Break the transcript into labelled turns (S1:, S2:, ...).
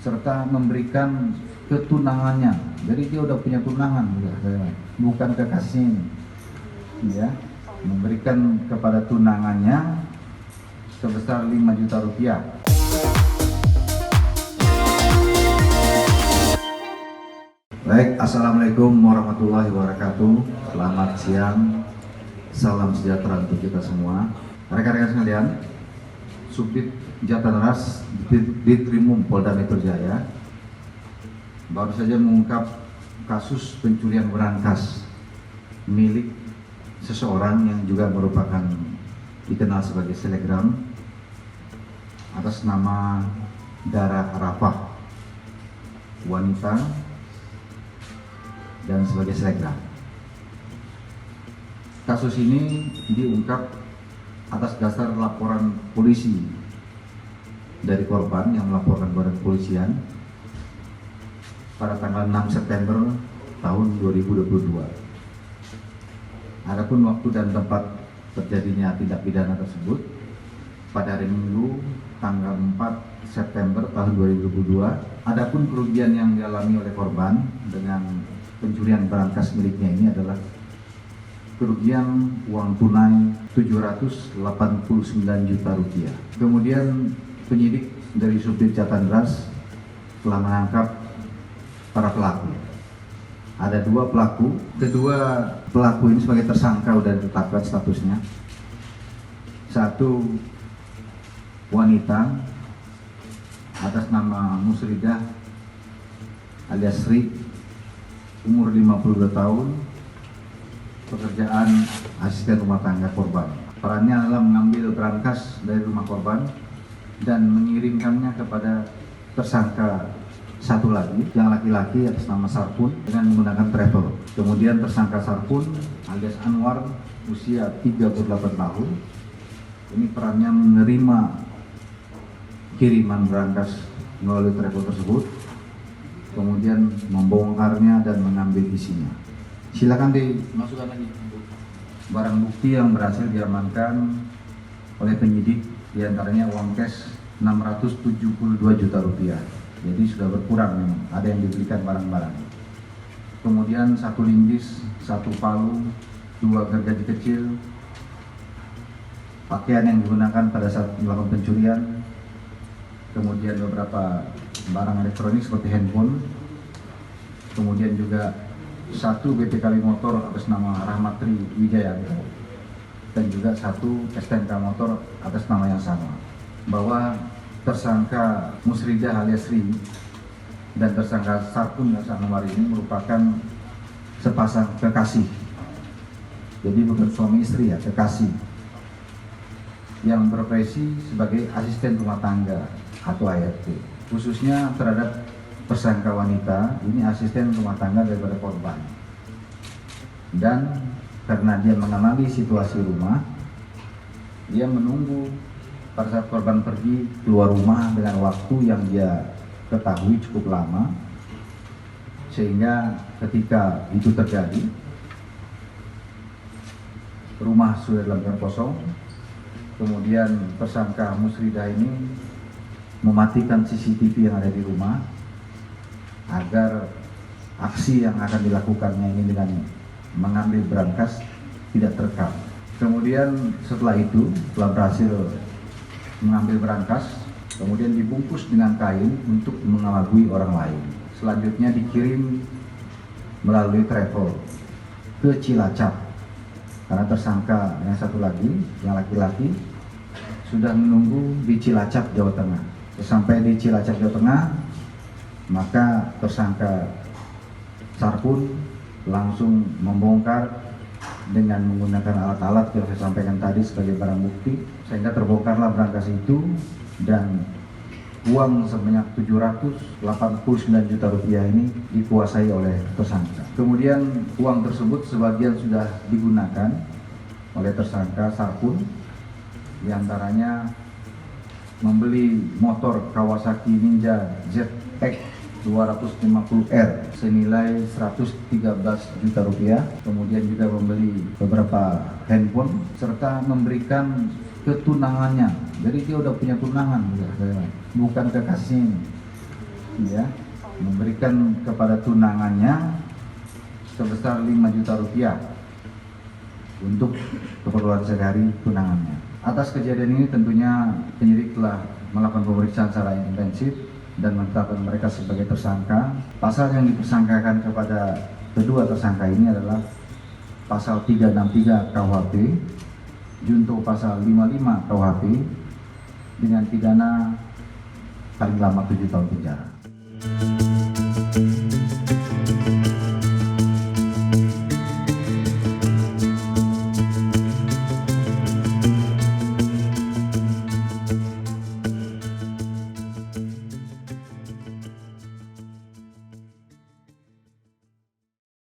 S1: serta memberikan ketunangannya. Jadi dia udah punya tunangan, bukan kekasihnya ini, ya, memberikan kepada tunangannya sebesar 5 juta rupiah. Baik, assalamualaikum warahmatullahi wabarakatuh. Selamat siang, salam sejahtera untuk kita semua. Rekan-rekan sekalian, Subdit Jatanras Ditkrimum Polda Metro Jaya baru saja mengungkap kasus pencurian berangkas milik seseorang yang juga merupakan dikenal sebagai selebgram atas nama Dara Arafah, wanita dan sebagai selebgram. Kasus ini diungkap atas dasar laporan polisi dari korban yang melaporkan kepada kepolisian pada tanggal 6 September tahun 2022. Adapun waktu dan tempat terjadinya tindak pidana tersebut pada hari Minggu tanggal 4 September tahun 2022. Adapun kerugian yang dialami oleh korban dengan pencurian berangkas miliknya ini adalah kerugian uang tunai 789 juta rupiah. Kemudian penyidik dari Subdit Jatanras telah menangkap para pelaku. Ada 2 pelaku. Kedua pelaku ini sebagai tersangka sudah ditetapkan statusnya. Satu wanita atas nama Musridah alias Sri, umur 52 tahun, pekerjaan asisten rumah tangga korban. Perannya adalah mengambil berangkas dari rumah korban dan mengirimkannya kepada tersangka satu lagi yang laki-laki atas nama Sarpun dengan menggunakan travel. Kemudian tersangka Sarpun alias Anwar usia 38 tahun. Ini perannya menerima kiriman berangkas melalui travel tersebut, kemudian membongkarnya dan mengambil isinya. Silakan dimasukkan lagi barang bukti yang berhasil diamankan oleh penyidik, diantaranya uang cash 672 juta rupiah. Jadi sudah berkurang memang, ada yang dibelikan barang-barang. Kemudian 1 lindis, 1 palu, 2 gergaji kecil, pakaian yang digunakan pada saat melakukan pencurian, kemudian beberapa barang elektronik seperti handphone, kemudian juga 1 BPKB motor atas nama Rahmatri Wijaya, dan juga 1 STNK motor atas nama yang sama. Bahwa tersangka Musridah alias Sri dan tersangka Sarpun alias Anwar ini merupakan sepasang kekasih. Jadi bukan suami istri, ya, kekasih yang berprofesi sebagai asisten rumah tangga atau ART. Khususnya terhadap tersangka wanita, ini asisten rumah tangga daripada korban. Dan karena dia mengenali situasi rumah, dia menunggu pada saat korban pergi keluar rumah dengan waktu yang dia ketahui cukup lama, sehingga ketika itu terjadi, rumah sudah dalam keadaan kosong. Kemudian tersangka Musridah ini mematikan CCTV yang ada di rumah agar aksi yang akan dilakukannya ini dengan mengambil berangkas tidak terekam. Kemudian setelah itu, setelah berhasil mengambil berangkas, kemudian dibungkus dengan kain untuk mengelabui orang lain. Selanjutnya dikirim melalui travel ke Cilacap, karena tersangka yang satu lagi, yang laki-laki, sudah menunggu di Cilacap, Jawa Tengah. Sampai di Cilacap, Jawa Tengah, maka tersangka Sarpun langsung membongkar dengan menggunakan alat-alat yang saya sampaikan tadi sebagai barang bukti, sehingga terbongkarlah berangkas itu dan uang sebanyak 789 juta rupiah ini dikuasai oleh tersangka. Kemudian uang tersebut sebagian sudah digunakan oleh tersangka Sarpun, diantaranya membeli motor Kawasaki Ninja ZX 250R senilai 113 juta rupiah, kemudian juga membeli beberapa handphone serta memberikan ketunangannya. Jadi dia udah punya tunangan, bukan kekasihnya. ya, memberikan kepada tunangannya sebesar 5 juta rupiah untuk keperluan sehari-hari tunangannya. Atas kejadian ini tentunya penyidik telah melakukan pemeriksaan secara intensif dan menetapkan mereka sebagai tersangka. Pasal yang dipersangkakan kepada kedua tersangka ini adalah pasal 363 KUHP, junto pasal 55 KUHP dengan pidana paling lama 7 tahun penjara.